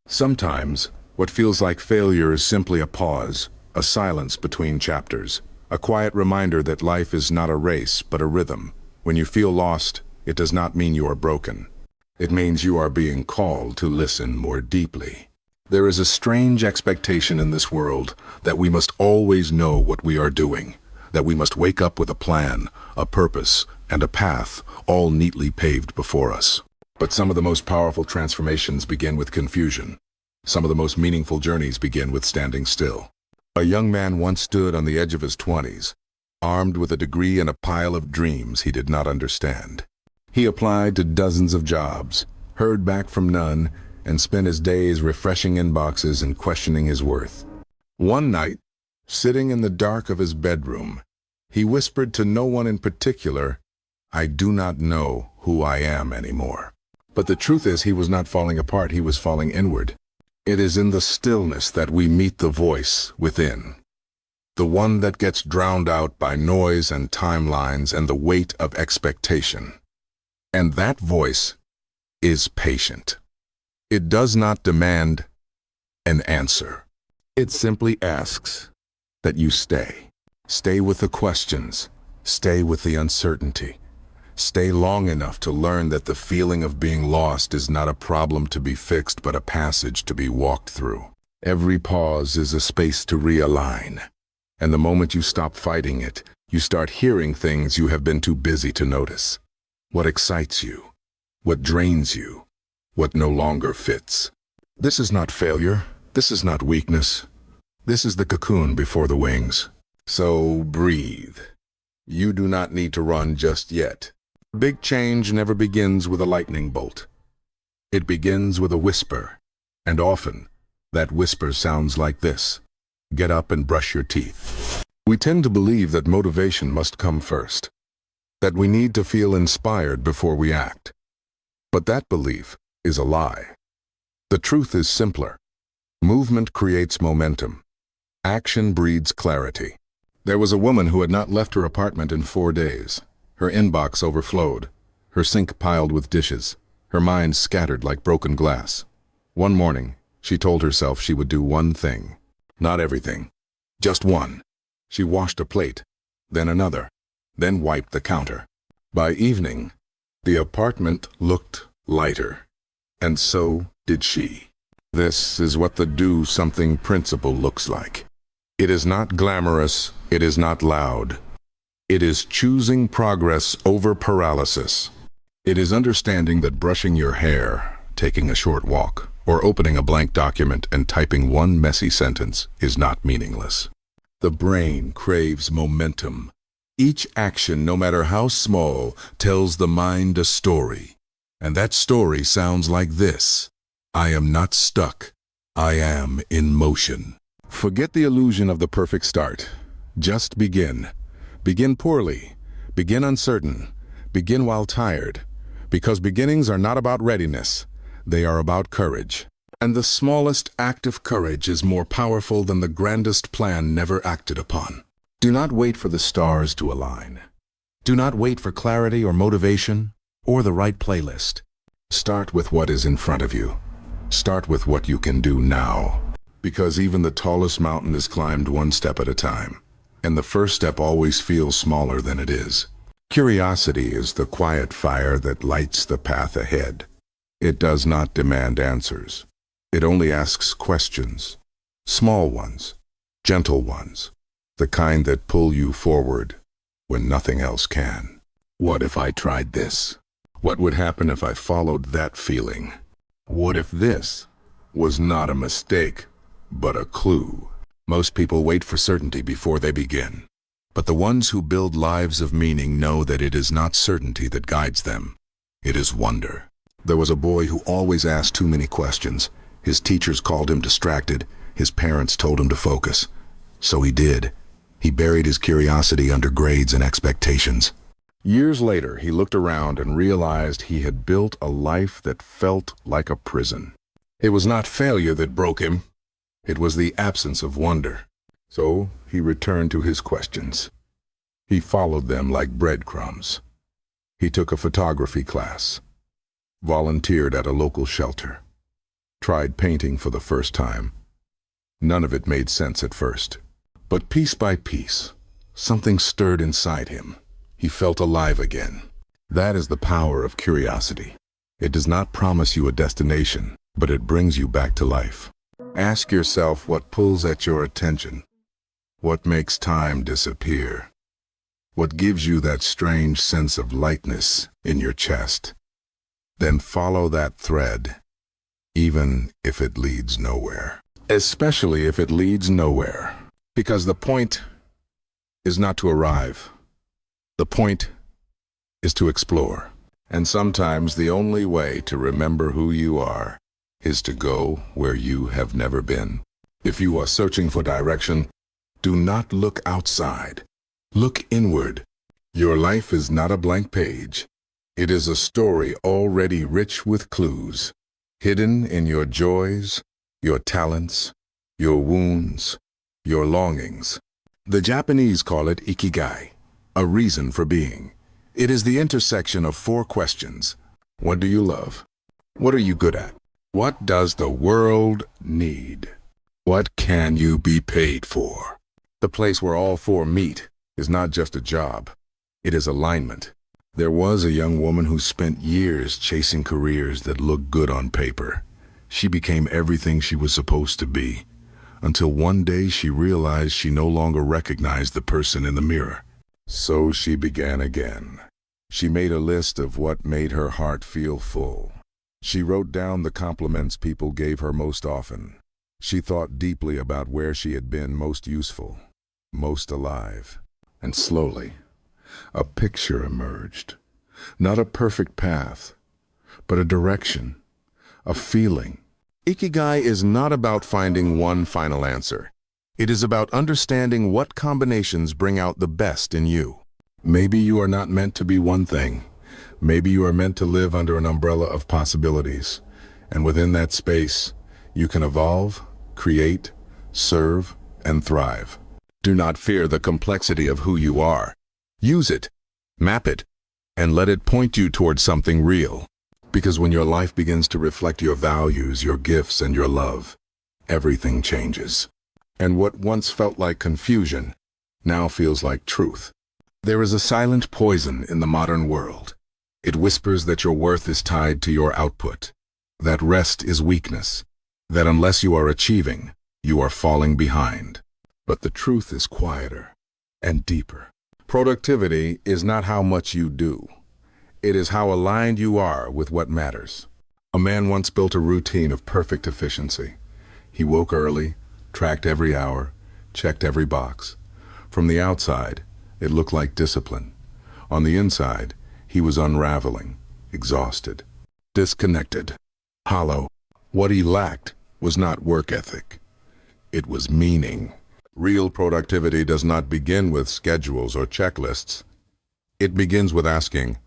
Sometimes, what feels like failure is simply a pause, a silence between chapters, a quiet reminder that life is not a race, but a rhythm. When you feel lost, it does not mean you are broken. It means you are being called to listen more deeply. There is a strange expectation in this world that we must always know what we are doing, that we must wake up with a plan, a purpose, and a path, all neatly paved before us. But some of the most powerful transformations begin with confusion. Some of the most meaningful journeys begin with standing still. A young man once stood on the edge of his 20s, armed with a degree and a pile of dreams he did not understand. He applied to dozens of jobs, heard back from none, and spent his days refreshing inboxes and questioning his worth. One night, sitting in the dark of his bedroom, he whispered to no one in particular, "I do not know who I am anymore." But the truth is, he was not falling apart, he was falling inward. It is in the stillness that we meet the voice within, the one that gets drowned out by noise and timelines and the weight of expectation. And that voice is patient. It does not demand an answer. It simply asks that you stay. Stay with the questions. Stay with the uncertainty. Stay long enough to learn that the feeling of being lost is not a problem to be fixed, but a passage to be walked through. Every pause is a space to realign. And the moment you stop fighting it, you start hearing things you have been too busy to notice. What excites you? What drains you? What no longer fits? This is not failure. This is not weakness. This is the cocoon before the wings. So breathe. You do not need to run just yet. Big change never begins with a lightning bolt. It begins with a whisper, and often that whisper sounds like this: get up and brush your teeth. We tend to believe that motivation must come first, that we need to feel inspired before we act. But that belief is a lie. The truth is simpler. Movement creates momentum. Action breeds clarity. There was a woman who had not left her apartment in 4 days. Her inbox overflowed, her sink piled with dishes, her mind scattered like broken glass. One morning, she told herself she would do one thing. Not everything, just one. She washed a plate, then another, then wiped the counter. By evening, the apartment looked lighter, and so did she. This is what the do something principle looks like. It is not glamorous, it is not loud. It is choosing progress over paralysis. It is understanding that brushing your hair, taking a short walk, or opening a blank document and typing one messy sentence is not meaningless. The brain craves momentum. Each action, no matter how small, tells the mind a story. And that story sounds like this: I am not stuck. I am in motion. Forget the illusion of the perfect start. Just begin. Begin poorly. Begin uncertain. Begin while tired. Because beginnings are not about readiness. They are about courage. And the smallest act of courage is more powerful than the grandest plan never acted upon. Do not wait for the stars to align. Do not wait for clarity or motivation or the right playlist. Start with what is in front of you. Start with what you can do now. Because even the tallest mountain is climbed one step at a time. And the first step always feels smaller than it is. Curiosity is the quiet fire that lights the path ahead. It does not demand answers. It only asks questions. Small ones, gentle ones, the kind that pull you forward when nothing else can. What if I tried this? What would happen if I followed that feeling? What if this was not a mistake, but a clue? Most people wait for certainty before they begin. But the ones who build lives of meaning know that it is not certainty that guides them. It is wonder. There was a boy who always asked too many questions. His teachers called him distracted. His parents told him to focus. So he did. He buried his curiosity under grades and expectations. Years later, he looked around and realized he had built a life that felt like a prison. It was not failure that broke him. It was the absence of wonder. So he returned to his questions. He followed them like breadcrumbs. He took a photography class, volunteered at a local shelter, tried painting for the first time. None of it made sense at first. But piece by piece, something stirred inside him. He felt alive again. That is the power of curiosity. It does not promise you a destination, but it brings you back to life. Ask yourself what pulls at your attention. What makes time disappear? What gives you that strange sense of lightness in your chest? Then follow that thread, even if it leads nowhere. Especially if it leads nowhere. Because the point is not to arrive. The point is to explore. And sometimes the only way to remember who you are is to go where you have never been. If you are searching for direction, do not look outside. Look inward. Your life is not a blank page. It is a story already rich with clues, hidden in your joys, your talents, your wounds, your longings. The Japanese call it ikigai, a reason for being. It is the intersection of 4 questions. What do you love? What are you good at? What does the world need? What can you be paid for? The place where all 4 meet is not just a job. It is alignment. There was a young woman who spent years chasing careers that looked good on paper. She became everything she was supposed to be, until one day she realized she no longer recognized the person in the mirror. So she began again. She made a list of what made her heart feel full. She wrote down the compliments people gave her most often. She thought deeply about where she had been most useful, most alive. And slowly, a picture emerged. Not a perfect path, but a direction, a feeling. Ikigai is not about finding one final answer. It is about understanding what combinations bring out the best in you. Maybe you are not meant to be one thing. Maybe you are meant to live under an umbrella of possibilities. And within that space, you can evolve, create, serve, and thrive. Do not fear the complexity of who you are. Use it, map it, and let it point you towards something real. Because when your life begins to reflect your values, your gifts, and your love, everything changes. And what once felt like confusion now feels like truth. There is a silent poison in the modern world. It whispers that your worth is tied to your output, that rest is weakness, that unless you are achieving, you are falling behind. But the truth is quieter and deeper. Productivity is not how much you do. It is how aligned you are with what matters. A man once built a routine of perfect efficiency. He woke early, tracked every hour, checked every box. From the outside, it looked like discipline. On the inside, he was unraveling, exhausted, disconnected, hollow. What he lacked was not work ethic. It was meaning. Real productivity does not begin with schedules or checklists. It begins with asking,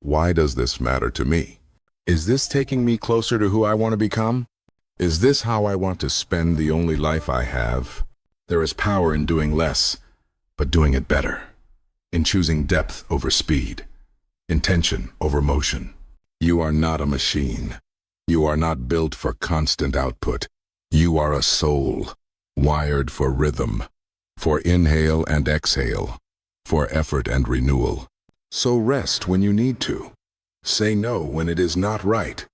why does this matter to me? Is this taking me closer to who I want to become? Is this how I want to spend the only life I have? There is power in doing less, but doing it better. In choosing depth over speed, intention over motion. You are not a machine. You are not built for constant output. You are a soul, wired for rhythm, for inhale and exhale, for effort and renewal. So rest when you need to. Say no when it is not right.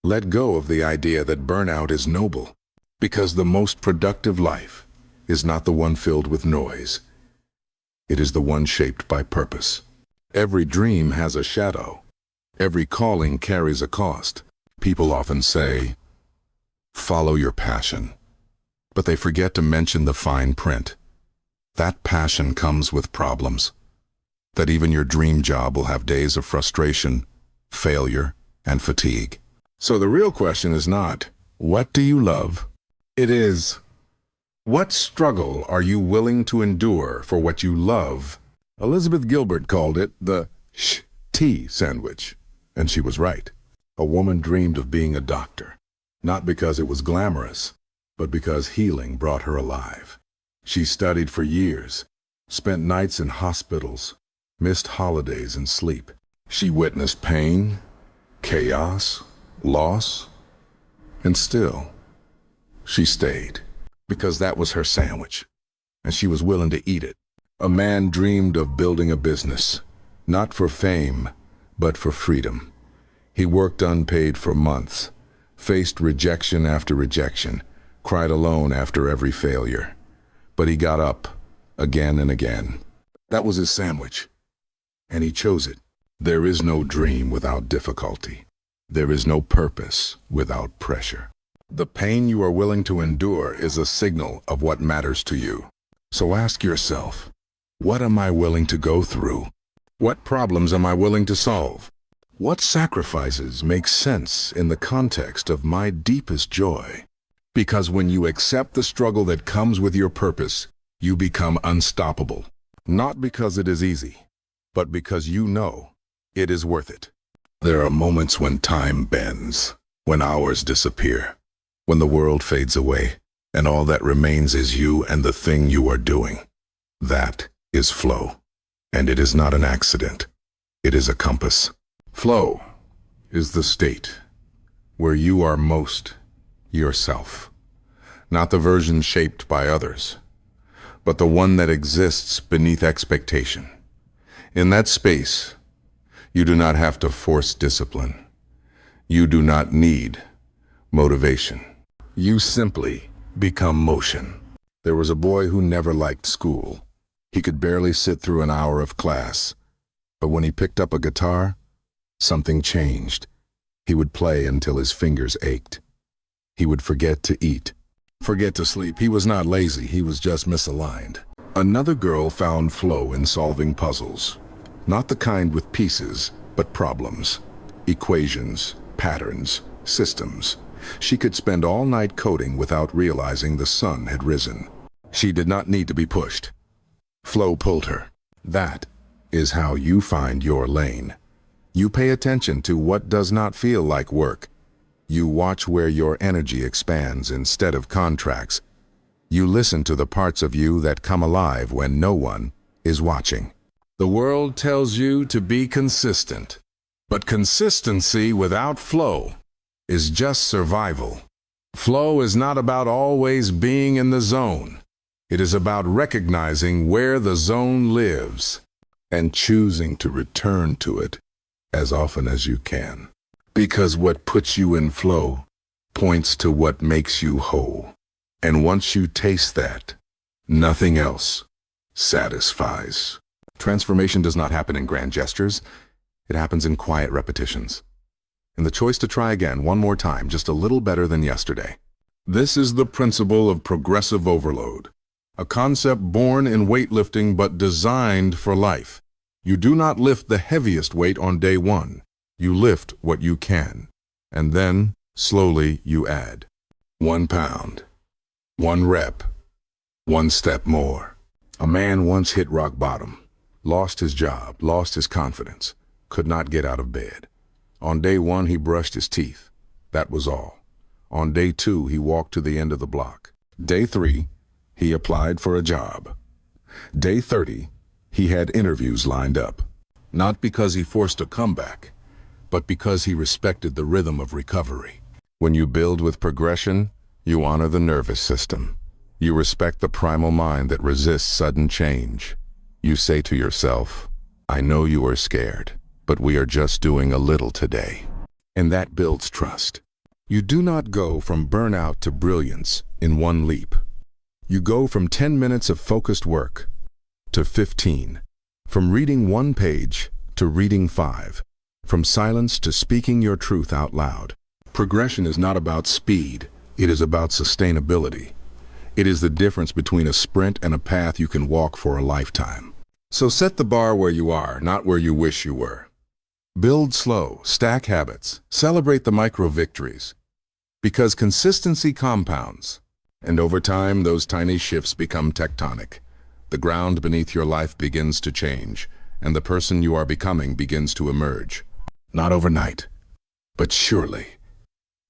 Let go of the idea that burnout is noble, because the most productive life is not the one filled with noise. It is the one shaped by purpose. Every dream has a shadow. Every calling carries a cost. People often say, follow your passion. But they forget to mention the fine print. That passion comes with problems. That even your dream job will have days of frustration, failure, and fatigue. So the real question is not, what do you love? It is, what struggle are you willing to endure for what you love? Elizabeth Gilbert called it the tea sandwich, and she was right. A woman dreamed of being a doctor, not because it was glamorous, but because healing brought her alive. She studied for years, spent nights in hospitals, missed holidays and sleep. She witnessed pain, chaos, loss, And still, she stayed, because that was her sandwich, and she was willing to eat it. A man dreamed of building a business, not for fame, but for freedom. He worked unpaid for months, faced rejection after rejection, cried alone after every failure. But he got up, again and again. That was his sandwich, and he chose it. There is no dream without difficulty. There is no purpose without pressure. The pain you are willing to endure is a signal of what matters to you. So ask yourself, what am I willing to go through? What problems am I willing to solve? What sacrifices make sense in the context of my deepest joy? Because when you accept the struggle that comes with your purpose, you become unstoppable. Not because it is easy, but because you know it is worth it. There are moments when time bends, when hours disappear, when the world fades away, and all that remains is you and the thing you are doing. That is flow. And it is not an accident. It is a compass. Flow is the state where you are most yourself. Not the version shaped by others, but the one that exists beneath expectation. In that space, you do not have to force discipline. You do not need motivation. You simply become motion. There was a boy who never liked school. He could barely sit through an hour of class. But when he picked up a guitar, something changed. He would play until his fingers ached. He would forget to eat, forget to sleep. He was not lazy, he was just misaligned. Another girl found flow in solving puzzles. Not the kind with pieces, but problems, equations, patterns, systems. She could spend all night coding without realizing the sun had risen. She did not need to be pushed. Flow pulled her. That is how you find your lane. You pay attention to what does not feel like work. You watch where your energy expands instead of contracts. You listen to the parts of you that come alive when no one is watching. The world tells you to be consistent, but consistency without flow is just survival. Flow is not about always being in the zone. It is about recognizing where the zone lives and choosing to return to it as often as you can. Because what puts you in flow points to what makes you whole. And once you taste that, nothing else satisfies. Transformation does not happen in grand gestures. It happens in quiet repetitions. In the choice to try again one more time, just a little better than yesterday. This is the principle of progressive overload, a concept born in weightlifting but designed for life. You do not lift the heaviest weight on day one. You lift what you can, and then slowly you add 1 pound, 1 rep, 1 step more. A man once hit rock bottom, lost his job, lost his confidence, could not get out of bed. On day 1, he brushed his teeth. That was all. On day 2, he walked to the end of the block. Day 3, he applied for a job. Day 30, he had interviews lined up. Not because he forced a comeback, but because he respected the rhythm of recovery. When you build with progression, you honor the nervous system. You respect the primal mind that resists sudden change. You say to yourself, I know you are scared, but we are just doing a little today. And that builds trust. You do not go from burnout to brilliance in one leap. You go from 10 minutes of focused work to 15, from reading 1 page to reading 5, from silence to speaking your truth out loud. Progression is not about speed, it is about sustainability. It is the difference between a sprint and a path you can walk for a lifetime. So set the bar where you are, not where you wish you were. Build slow, stack habits, celebrate the micro victories. Because consistency compounds, and over time those tiny shifts become tectonic. The ground beneath your life begins to change, and the person you are becoming begins to emerge. Not overnight, but surely,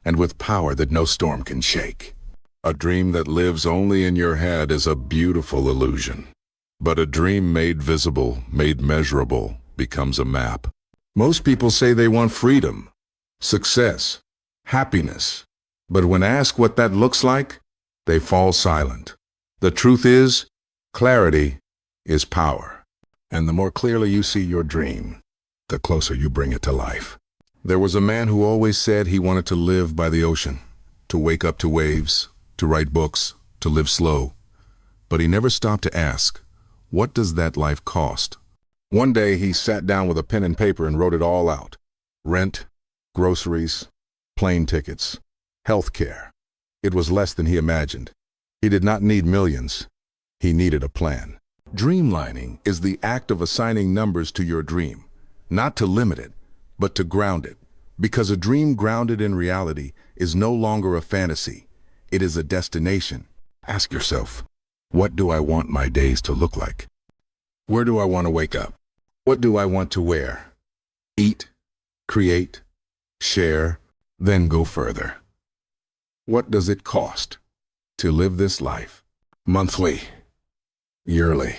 and with power that no storm can shake. A dream that lives only in your head is a beautiful illusion. But a dream made visible, made measurable, becomes a map. Most people say they want freedom, success, happiness, But when asked what that looks like, they fall silent. The truth is, clarity is power. And the more clearly you see your dream, the closer you bring it to life. There was a man who always said he wanted to live by the ocean, to wake up to waves, to write books, to live slow. But he never stopped to ask, what does that life cost? One day he sat down with a pen and paper and wrote it all out. Rent, groceries, plane tickets, health care. It was less than he imagined. He did not need millions. He needed a plan. Dreamlining is the act of assigning numbers to your dream, not to limit it, but to ground it. Because a dream grounded in reality is no longer a fantasy. It is a destination. Ask yourself, what do I want my days to look like? Where do I want to wake up? What do I want to wear? Eat, create, share, then go further. What does it cost to live this life? Monthly, yearly.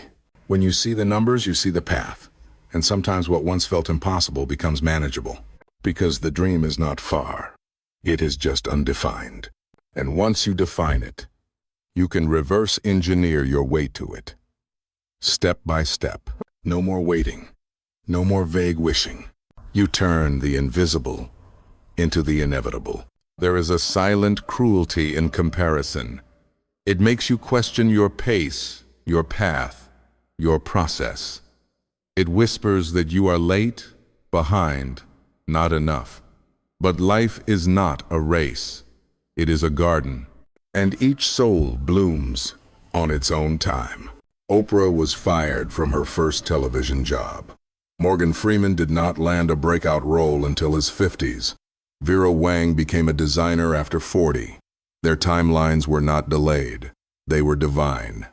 When you see the numbers, you see the path. And sometimes what once felt impossible becomes manageable. Because the dream is not far. It is just undefined. And once you define it, you can reverse engineer your way to it. Step by step. No more waiting. No more vague wishing. You turn the invisible into the inevitable. There is a silent cruelty in comparison. It makes you question your pace, your path, your process. It whispers that you are late, behind, not enough. But life is not a race. It is a garden, and each soul blooms on its own time. Oprah was fired from her first television job. Morgan Freeman did not land a breakout role until his 50s. Vera Wang became a designer after 40. Their timelines were not delayed. They were divine.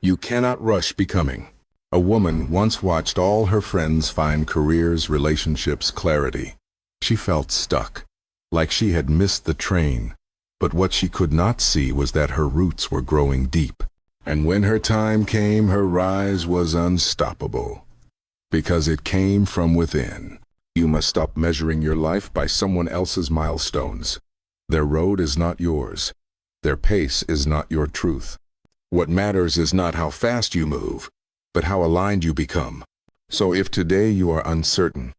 You cannot rush becoming. A woman once watched all her friends find careers, relationships, clarity. She felt stuck, like she had missed the train. But what she could not see was that her roots were growing deep. And when her time came, her rise was unstoppable. Because it came from within. You must stop measuring your life by someone else's milestones. Their road is not yours. Their pace is not your truth. What matters is not how fast you move, but how aligned you become. So if today you are uncertain,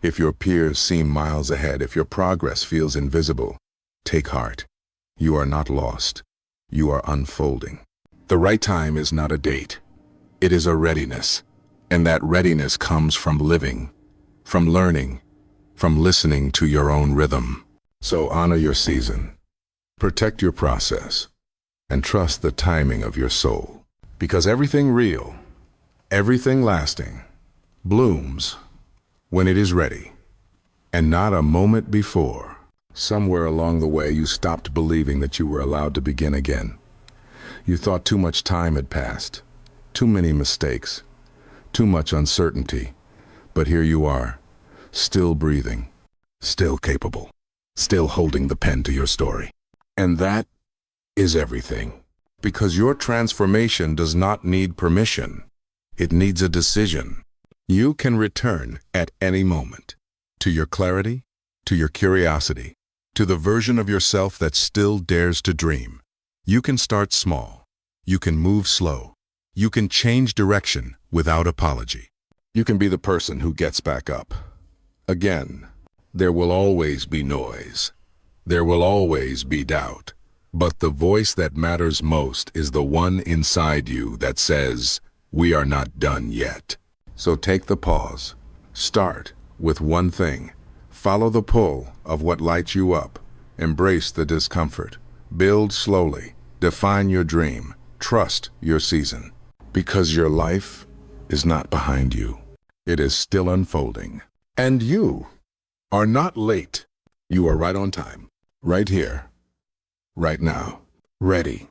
if your peers seem miles ahead, if your progress feels invisible, take heart. You are not lost. You are unfolding. The right time is not a date. It is a readiness. And that readiness comes from living, from learning, from listening to your own rhythm. So honor your season. Protect your process. And trust the timing of your soul. Because everything real, everything lasting, blooms when it is ready, and not a moment before. Somewhere along the way, you stopped believing that you were allowed to begin again. You thought too much time had passed, too many mistakes, too much uncertainty. But here you are, still breathing, still capable, still holding the pen to your story. And that is everything. Because your transformation does not need permission. It needs a decision. You can return at any moment to your clarity, to your curiosity, to the version of yourself that still dares to dream. You can start small. You can move slow. You can change direction without apology. You can be the person who gets back up. Again, there will always be noise. There will always be doubt. But the voice that matters most is the one inside you that says, we are not done yet. So take the pause. Start with one thing. Follow the pull of what lights you up. Embrace the discomfort. Build slowly. Define your dream. Trust your season. Because your life is not behind you. It is still unfolding. And you are not late. You are right on time. Right here. Right now. Ready.